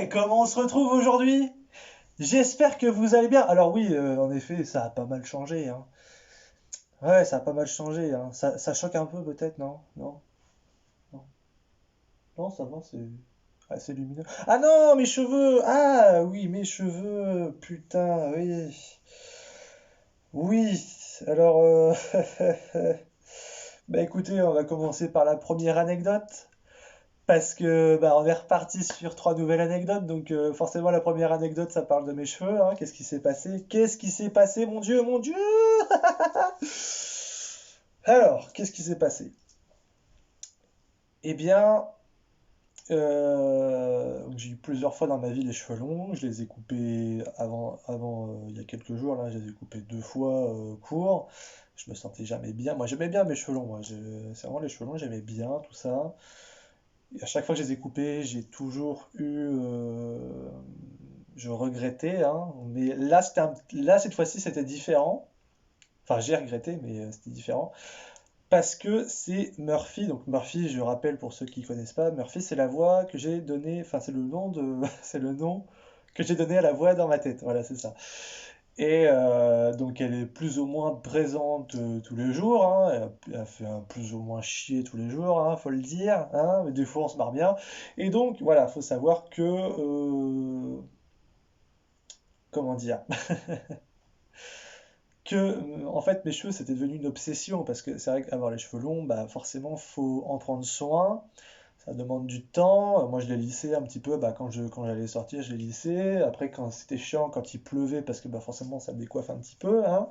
Comment on se retrouve aujourd'hui? J'espère que vous allez bien. Alors oui, en effet, ça a pas mal changé, hein. Ouais, ça a pas mal changé, hein. Ça choque un peu peut-être, non? Non? Non? Non, ça va, c'est assez lumineux. Ah non, mes cheveux! Ah oui, mes cheveux! Putain, oui. Oui, alors, bah écoutez, on va commencer par la première anecdote. Parce que bah, on est reparti sur trois nouvelles anecdotes, donc forcément la première anecdote ça parle de mes cheveux, hein. Qu'est-ce qui s'est passé? Qu'est-ce qui s'est passé, mon Dieu, mon Dieu? Alors, qu'est-ce qui s'est passé? Eh bien, j'ai eu plusieurs fois dans ma vie les cheveux longs, je les ai coupés il y a quelques jours, là, je les ai coupés deux fois courts, je me sentais jamais bien, moi j'aimais bien mes cheveux longs, c'est vraiment les cheveux longs, j'aimais bien tout ça. Et à chaque fois que je les ai coupés, j'ai toujours eu. Je regrettais, hein, mais là, là, cette fois-ci, c'était différent. Enfin, j'ai regretté, mais c'était différent. Parce que c'est Murphy. Donc, Murphy, je rappelle pour ceux qui ne connaissent pas, Murphy, c'est la voix que j'ai donnée. Enfin, c'est le nom de. C'est le nom que j'ai donné à la voix dans ma tête. Voilà, c'est ça. Et donc elle est plus ou moins présente tous les jours, hein. Elle fait un plus ou moins chier tous les jours, hein, faut le dire, hein, mais des fois on se marre bien. Et donc voilà, faut savoir que, comment dire, que en fait mes cheveux c'était devenu une obsession, parce que c'est vrai qu'avoir les cheveux longs, bah forcément faut en prendre soin, ça demande du temps. Moi je les lissais un petit peu, bah, quand j'allais sortir je les lissais, après quand c'était chiant, quand il pleuvait, parce que bah, forcément ça me décoiffe un petit peu, hein.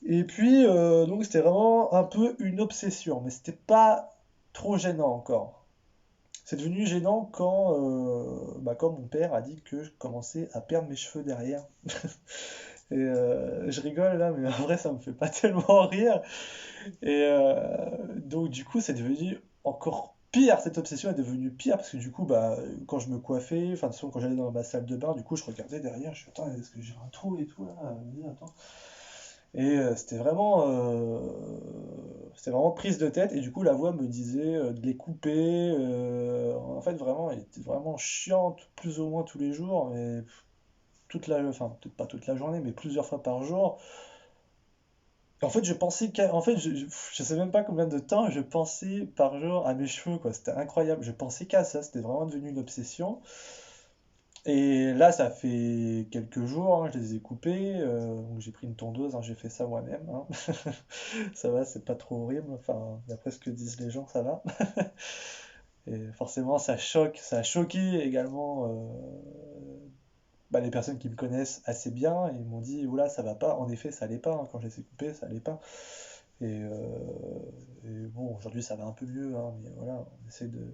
Et puis, donc c'était vraiment un peu une obsession, mais c'était pas trop gênant encore. C'est devenu gênant quand mon père a dit que je commençais à perdre mes cheveux derrière. Et je rigole là, mais en vrai ça me fait pas tellement rire. Et donc du coup c'est devenu encore pire, cette obsession est devenue pire, parce que du coup bah quand je me coiffais, enfin de toute façon quand j'allais dans ma salle de bain, du coup je regardais derrière, je suis attends, est-ce que j'ai un trou et tout là? Attends. Et c'était vraiment prise de tête. Et du coup, la voix me disait de les couper. En fait, vraiment, elle était vraiment chiante, plus ou moins tous les jours. Mais enfin, peut-être pas toute la journée, mais plusieurs fois par jour. En fait, en fait, je sais même pas combien de temps je pensais par jour à mes cheveux, quoi. C'était incroyable. Je pensais qu'à ça. C'était vraiment devenu une obsession. Et là, ça fait quelques jours, hein, je les ai coupés. Donc j'ai pris une tondeuse, hein, j'ai fait ça moi-même, hein. Ça va, c'est pas trop horrible. Enfin, d'après ce que disent les gens, ça va. Et forcément, ça choque, ça a choqué également bah, les personnes qui me connaissent assez bien. Ils m'ont dit, oula, ça va pas. En effet, ça allait pas, hein. Quand je les ai coupés, ça allait pas. Et, bon, aujourd'hui, ça va un peu mieux, hein, mais voilà, on essaie de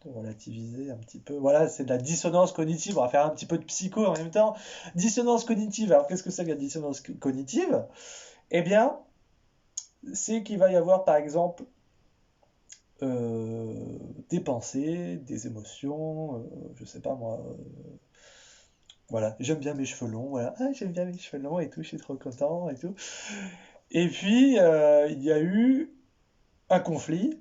relativiser un petit peu. Voilà, c'est de la dissonance cognitive. On va faire un petit peu de psycho en même temps. Dissonance cognitive. Alors, qu'est-ce que c'est que la dissonance cognitive? Eh bien, c'est qu'il va y avoir, par exemple, euh, des pensées, des émotions, je sais pas moi. Voilà, j'aime bien mes cheveux longs, voilà. Ah, j'aime bien mes cheveux longs et tout, je suis trop content et tout. Et puis, il y a eu un conflit,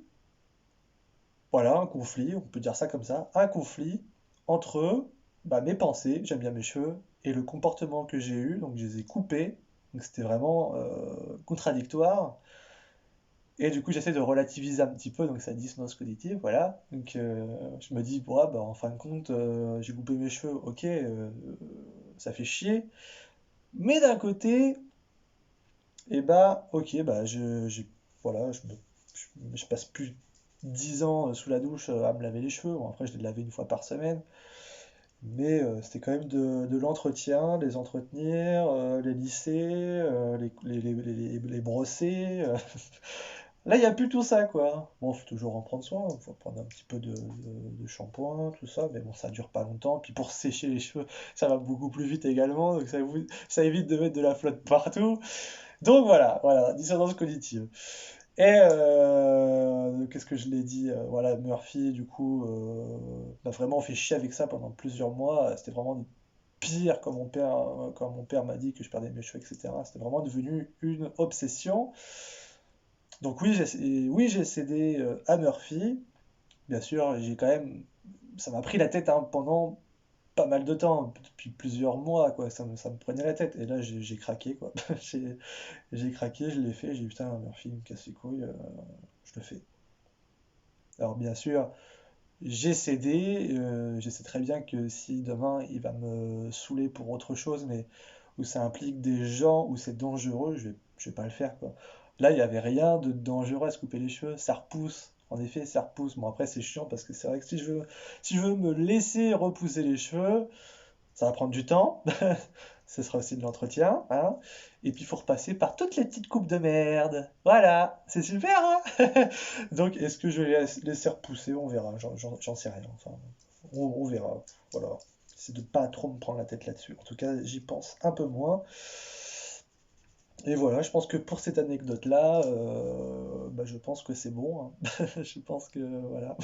voilà, un conflit, on peut dire ça comme ça, un conflit entre bah, mes pensées, j'aime bien mes cheveux, et le comportement que j'ai eu, donc je les ai coupés, donc c'était vraiment contradictoire. Et du coup, j'essaie de relativiser un petit peu, donc ça dissonance cognitive, voilà. Donc je me dis, bon, ah, bah, en fin de compte, j'ai coupé mes cheveux, ok, ça fait chier. Mais d'un côté, et bah, ok, bah, voilà, je passe plus 10 ans sous la douche à me laver les cheveux. Bon, après, je les lavais une fois par semaine. Mais c'était quand même de l'entretien, les entretenir, les lisser, les brosser. Là, il n'y a plus tout ça, quoi. Bon, faut toujours en prendre soin, faut prendre un petit peu de shampoing, tout ça, mais bon, ça dure pas longtemps. Puis pour sécher les cheveux, ça va beaucoup plus vite également, donc ça évite de mettre de la flotte partout. Donc voilà, dissonance cognitive. Et qu'est-ce que je l'ai dit? Voilà, Murphy, du coup, m'a vraiment fait chier avec ça pendant plusieurs mois. C'était vraiment pire quand mon père m'a dit que je perdais mes cheveux, etc. C'était vraiment devenu une obsession. Donc oui, j'ai cédé à Murphy. Bien sûr, j'ai quand même, ça m'a pris la tête hein, pendant. pas mal de temps, depuis plusieurs mois, quoi. Ça me prenait la tête. Et là, j'ai craqué, quoi. J'ai j'ai craqué, je l'ai fait. J'ai dit, putain, Murphy, il me casse les couilles, je le fais. Alors, bien sûr, j'ai cédé. Je sais très bien que si demain, il va me saouler pour autre chose, mais où ça implique des gens, où c'est dangereux, je vais pas le faire, quoi. Là, il n'y avait rien de dangereux à se couper les cheveux. Ça repousse. En effet, ça repousse. Bon, après, c'est chiant parce que c'est vrai que si je veux me laisser repousser les cheveux, ça va prendre du temps. Ce sera aussi de l'entretien, hein. Et puis, il faut repasser par toutes les petites coupes de merde. Voilà, c'est super, hein. Donc, est-ce que je vais laisser repousser? On verra. J'en sais rien. Enfin, on verra. Voilà. C'est de pas trop me prendre la tête là-dessus. En tout cas, j'y pense un peu moins. Et voilà, je pense que pour cette anecdote-là, bah, je pense que c'est bon, hein. Je pense que voilà.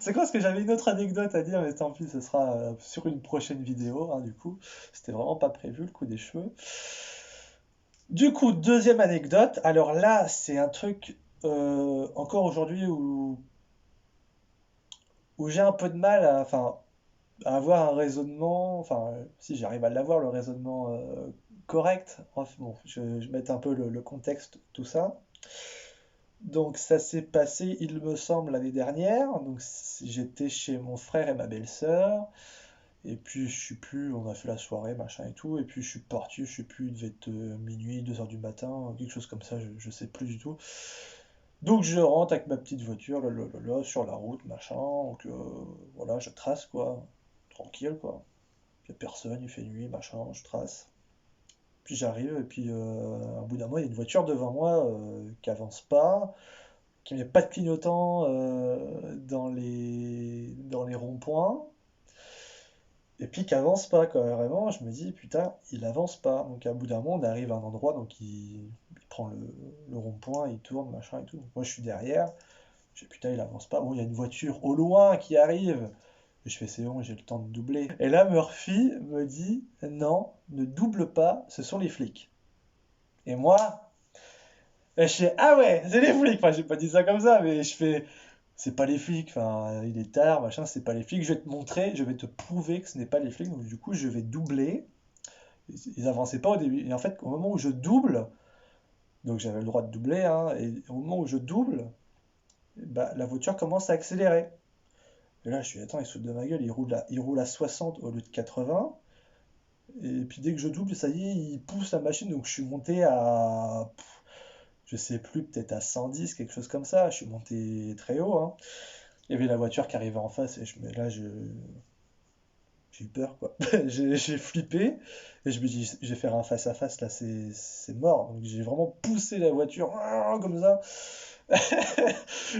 C'est quoi, parce que j'avais une autre anecdote à dire, mais tant pis, ce sera sur une prochaine vidéo, hein, du coup. C'était vraiment pas prévu, le coup des cheveux. Du coup, deuxième anecdote. Alors là, c'est un truc encore aujourd'hui où j'ai un peu de mal enfin, à avoir un raisonnement. Enfin, si j'arrive à l'avoir, le raisonnement correct. Enfin, bon, je mets un peu le contexte, tout ça. Donc ça s'est passé, il me semble, l'année dernière. Donc j'étais chez mon frère et ma belle-sœur. Et puis je suis plus, on a fait la soirée, machin et tout. Et puis je suis parti, je sais plus, il devait être minuit, 2 heures du matin, quelque chose comme ça, je sais plus du tout. Donc je rentre avec ma petite voiture, là, sur la route, machin. Donc voilà, je trace quoi, tranquille quoi. Il n'y a personne, il fait nuit, machin, je trace. Puis j'arrive, et puis au bout d'un moment, il y a une voiture devant moi qui avance pas, qui met pas de clignotant dans les ronds-points, et puis qui avance pas, quoi. Vraiment, je me dis, putain, il avance pas. Donc à bout d'un moment, on arrive à un endroit, donc il prend le rond-point, il tourne, machin et tout. Donc, moi, je suis derrière, je dis, putain, il avance pas. Bon, il y a une voiture au loin qui arrive. Et je fais, c'est bon, j'ai le temps de doubler. Et là, Murphy me dit, non, ne double pas, ce sont les flics. Et moi, je fais, ah ouais, c'est les flics. Enfin, j'ai pas dit ça comme ça, mais je fais, c'est pas les flics. Enfin, il est tard, machin, c'est pas les flics. Je vais te montrer, je vais te prouver que ce n'est pas les flics. Donc, du coup, je vais doubler. Ils avançaient pas au début. Et en fait, au moment où je double, donc j'avais le droit de doubler, hein, et au moment où je double, bah, la voiture commence à accélérer. Et là, je suis, attends, il se fout de ma gueule, il roule à 60 au lieu de 80. Et puis dès que je double, ça y est, il pousse la machine. Donc je suis monté à, je sais plus, peut-être à 110, quelque chose comme ça. Je suis monté très haut, hein. Il y avait la voiture qui arrivait en face et là, j'ai eu peur, quoi. J'ai flippé et je me dis, je vais faire un face-à-face, là, c'est mort. Donc j'ai vraiment poussé la voiture comme ça.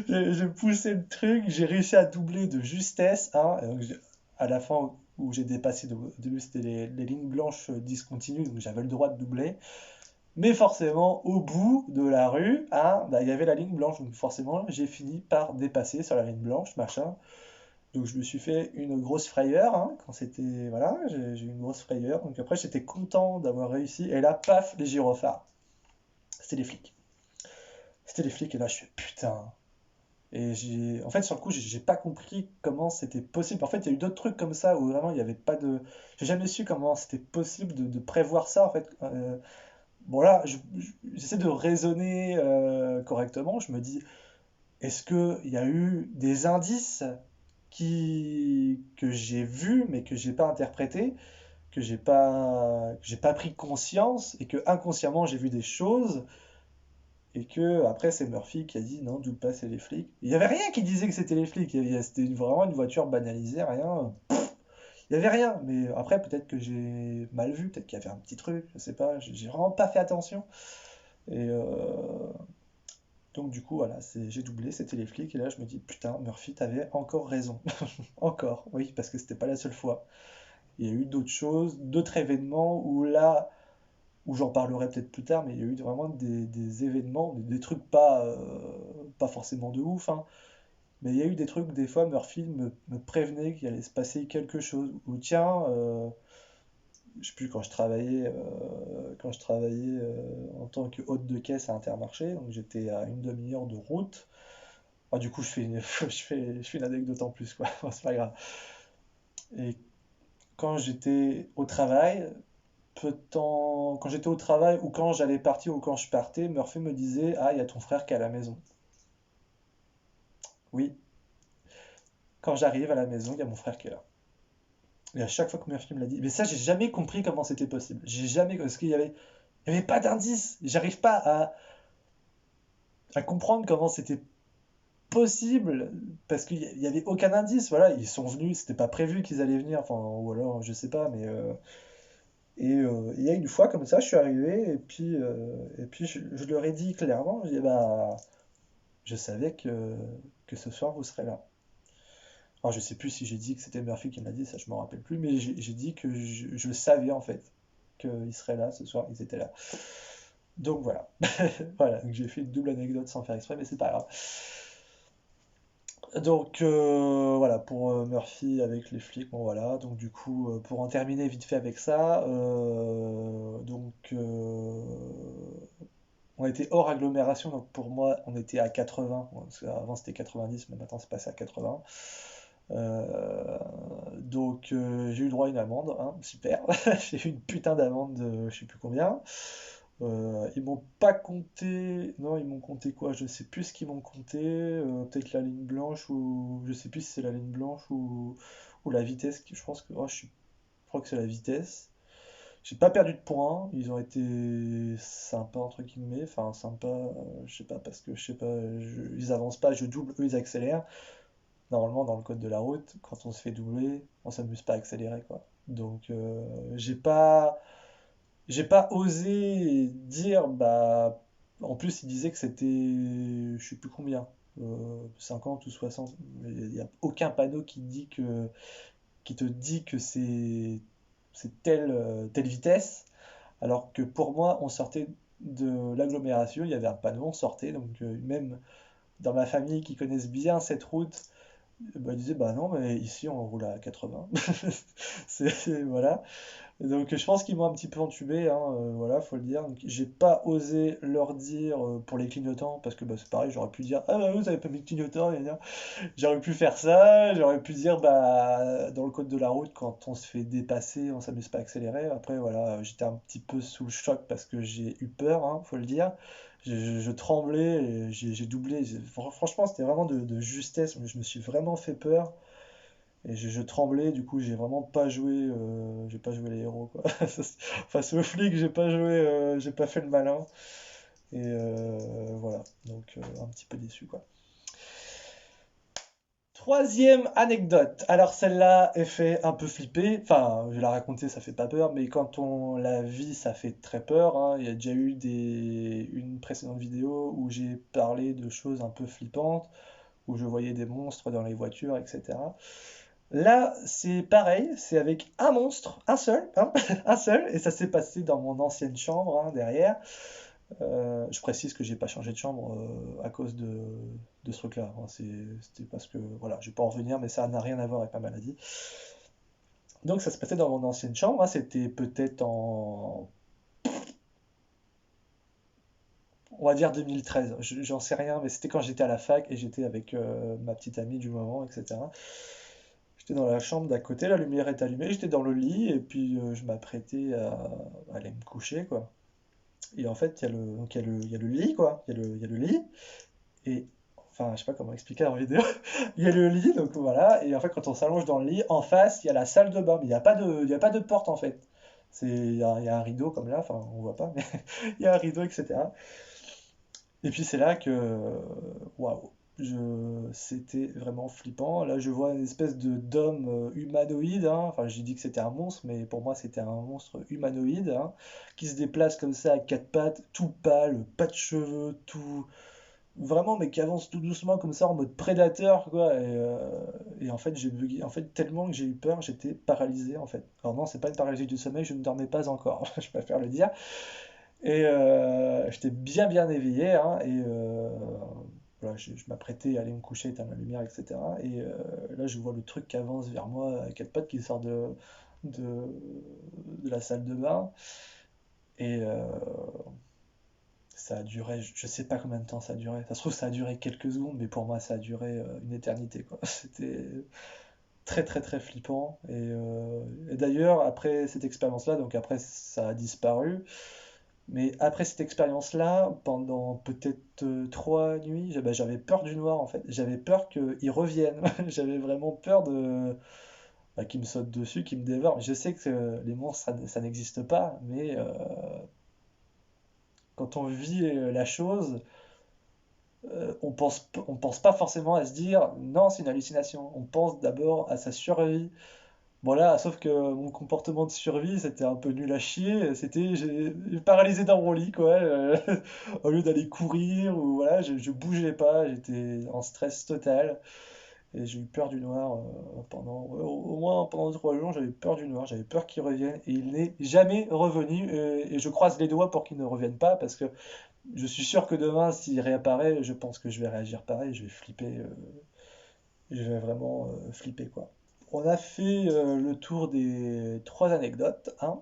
J'ai poussé le truc, j'ai réussi à doubler de justesse, hein. Et donc, à la fin où j'ai dépassé, au début c'était les lignes blanches discontinues, donc j'avais le droit de doubler. Mais forcément, au bout de la rue, hein, bah, il y avait la ligne blanche. Donc forcément, j'ai fini par dépasser sur la ligne blanche, machin. Donc je me suis fait une grosse frayeur, hein, quand c'était... Voilà, j'ai eu une grosse frayeur. Donc après, j'étais content d'avoir réussi. Et là, paf, les gyrophares. C'était les flics. C'était les flics, et là, je fais putain. Et en fait, sur le coup, j'ai pas compris comment c'était possible. En fait, il y a eu d'autres trucs comme ça où vraiment il n'y avait pas de. J'ai jamais su comment c'était possible de prévoir ça. En fait, bon là, j'essaie de raisonner correctement. Je me dis, est-ce qu'il y a eu des indices que j'ai vus mais que j'ai pas interprétés, que j'ai pas pris conscience et que inconsciemment j'ai vu des choses et que après c'est Murphy qui a dit non, doute pas, c'est les flics. Il y avait rien qui disait que c'était les flics. C'était vraiment une voiture banalisée, rien. Il y avait rien. Mais après peut-être que j'ai mal vu, peut-être qu'il y avait un petit truc, je sais pas. J'ai vraiment pas fait attention. Et donc du coup voilà, j'ai doublé, c'était les flics et là je me dis putain Murphy t'avais encore raison. Encore, oui, parce que c'était pas la seule fois. Il y a eu d'autres choses, d'autres événements où là, où j'en parlerai peut-être plus tard, mais il y a eu vraiment des événements, des trucs pas forcément de ouf, hein, mais il y a eu des trucs, des fois Murphy me prévenait qu'il allait se passer quelque chose. Ou tiens, je sais plus, quand je travaillais en tant que hôte de caisse à Intermarché, donc j'étais à une demi-heure de route. Ah, du coup, je fais une anecdote en plus, quoi. Bon, c'est pas grave. Et quand j'étais au travail, quand j'étais au travail ou quand j'allais partir ou quand je partais, Murphy me disait, ah, il y a ton frère qui est à la maison. Oui, quand j'arrive à la maison, il y a mon frère qui est là. Et à chaque fois que Murphy me l'a dit, mais ça, j'ai jamais compris comment c'était possible. J'ai jamais, parce il y avait pas d'indice. J'arrive pas à comprendre comment c'était possible, parce y avait aucun indice. Voilà, ils sont venus, c'était pas prévu qu'ils allaient venir, enfin, ou alors, je sais pas, mais. Il y a une fois, comme ça, je suis arrivé, et puis je leur ai dit clairement, je dis, bah, je savais que ce soir, vous serez là. Alors, je sais plus si j'ai dit que c'était Murphy qui me l'a dit, ça, je m'en rappelle plus, mais j'ai dit que je savais, en fait, qu'ils seraient là ce soir, ils étaient là. Donc, voilà. Voilà, donc j'ai fait une double anecdote sans faire exprès, mais c'est pas grave. Donc voilà, pour Murphy avec les flics, bon voilà. Donc du coup, pour en terminer vite fait avec ça, on était hors agglomération, donc pour moi on était à 80, parce qu'avant c'était 90, mais maintenant c'est passé à 80. Euh, j'ai eu droit à une amende, hein, super. J'ai eu une putain d'amende de je sais plus combien. Ils m'ont pas compté. Non, ils m'ont compté quoi? Je sais plus ce qu'ils m'ont compté. Peut-être la ligne blanche ou. Je sais plus si c'est la ligne blanche ou la vitesse. Je pense que. Je crois que c'est la vitesse. J'ai pas perdu de points. Ils ont été sympas, entre guillemets. Enfin, sympa, je sais pas, parce que je sais pas. Ils avancent pas, je double, eux ils accélèrent. Normalement, dans le code de la route, quand on se fait doubler, on s'amuse pas à accélérer, quoi. Donc, j'ai pas osé dire, bah, en plus, il disait que c'était, je sais plus combien, 50 ou 60, mais il n'y a aucun panneau qui te dit que c'est telle vitesse, alors que pour moi, on sortait de l'agglomération, il y avait un panneau, on sortait, donc même dans ma famille qui connaissent bien cette route, bah, ils disaient, bah non, mais ici on roule à 80. Voilà. Donc je pense qu'ils m'ont un petit peu entubé, hein, voilà, faut le dire. Donc, j'ai pas osé leur dire pour les clignotants, parce que bah, c'est pareil, j'aurais pu dire, ah bah vous avez pas mis de clignotants, gna gna. J'aurais pu faire ça, j'aurais pu dire, bah dans le code de la route, quand on se fait dépasser, on s'amuse pas à accélérer. Après voilà, j'étais un petit peu sous le choc parce que j'ai eu peur, hein, faut le dire. Je tremblais, et j'ai doublé. Franchement, c'était vraiment de justesse, mais je me suis vraiment fait peur. Et je tremblais, du coup, j'ai pas joué les héros, quoi. Face aux flics, j'ai pas fait le malin. Voilà, donc un petit peu déçu, quoi. Troisième anecdote. Alors celle-là, elle fait un peu flipper. Enfin, je vais la raconter, ça fait pas peur, mais quand on la vit, ça fait très peur, hein. Il y a déjà eu une précédente vidéo où j'ai parlé de choses un peu flippantes, où je voyais des monstres dans les voitures, etc. Là, c'est pareil, c'est avec un monstre, un seul, hein, un seul, et ça s'est passé dans mon ancienne chambre, hein, derrière. Je précise que j'ai pas changé de chambre à cause de ce truc-là, hein. C'était parce que, voilà, je vais pas en revenir, mais ça n'a rien à voir avec ma maladie. Donc ça se passait dans mon ancienne chambre, hein, c'était peut-être on va dire 2013, j'en sais rien, mais c'était quand j'étais à la fac et j'étais avec ma petite amie du moment, etc. J'étais dans la chambre d'à côté, la lumière est allumée, j'étais dans le lit et puis je m'apprêtais à aller me coucher, quoi. Et en fait, il y a le lit, quoi. Il y a le lit. Et enfin, je sais pas comment expliquer en vidéo. Il y a le lit, donc voilà. Et en fait, quand on s'allonge dans le lit, en face, il y a la salle de bain. Mais il y a pas de porte, en fait. Il y a un rideau comme là, enfin, on voit pas, mais il y a un rideau, etc. Et puis c'est là que, waouh, c'était vraiment flippant. Là, je vois une espèce de d'homme humanoïde, hein. Enfin, j'ai dit que c'était un monstre, mais pour moi, c'était un monstre humanoïde, hein, qui se déplace comme ça à quatre pattes, tout pâle, pas de cheveux, tout vraiment, mais qui avance tout doucement comme ça en mode prédateur, quoi. Et en fait, j'ai bugué. En fait, tellement que j'ai eu peur, j'étais paralysé, en fait. Alors non, c'est pas une paralysie du sommeil, je ne dormais pas encore, je préfère le dire. Et j'étais bien éveillé, hein, et voilà, je m'apprêtais à aller me coucher, éteindre la lumière, etc. Et là, je vois le truc qui avance vers moi à quatre pattes, qui sort de, de la salle de bain. Et ça a duré, je sais pas combien de temps ça a duré. Ça se trouve, ça a duré quelques secondes, mais pour moi, ça a duré une éternité, quoi. C'était. très très très flippant. Et d'ailleurs, après cette expérience-là, donc après ça a disparu, mais après cette expérience-là, pendant peut-être 3 nuits, j'avais peur du noir en fait. J'avais peur qu'il revienne. J'avais vraiment peur qu'il me saute dessus, qu'il me dévore. Je sais que les monstres, ça n'existe pas, mais quand on vit la chose, on pense pas forcément à se dire non, c'est une hallucination. On pense d'abord à sa survie. Bon là, sauf que mon comportement de survie, c'était un peu nul à chier. J'ai paralysé dans mon lit, quoi. Au lieu d'aller courir ou voilà, je bougeais pas. J'étais en stress total. Et j'ai eu peur du noir au moins pendant 3 jours, j'avais peur du noir. J'avais peur qu'il revienne. Et il n'est jamais revenu. Et je croise les doigts pour qu'il ne revienne pas parce que je suis sûr que demain, s'il réapparaît, je pense que je vais réagir pareil. Je vais flipper. Je vais vraiment flipper, quoi. On a fait le tour des 3 anecdotes, hein.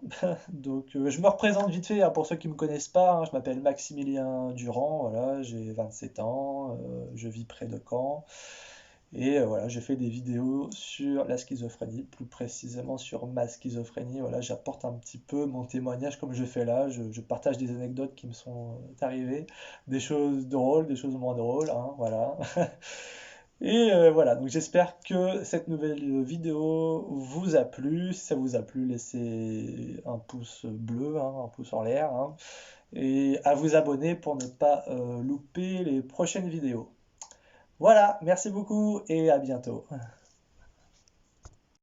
Donc, je me représente vite fait, hein, pour ceux qui ne me connaissent pas, hein. Je m'appelle Maximilien Durand, voilà, j'ai 27 ans, je vis près de Caen. Et voilà, j'ai fait des vidéos sur la schizophrénie, plus précisément sur ma schizophrénie. Voilà, j'apporte un petit peu mon témoignage comme je fais là. Je partage des anecdotes qui me sont arrivées, des choses drôles, des choses moins drôles, hein, voilà. Et voilà, donc j'espère que cette nouvelle vidéo vous a plu. Si ça vous a plu, laissez un pouce bleu, hein, un pouce en l'air, hein, et à vous abonner pour ne pas louper les prochaines vidéos. Voilà, merci beaucoup et à bientôt.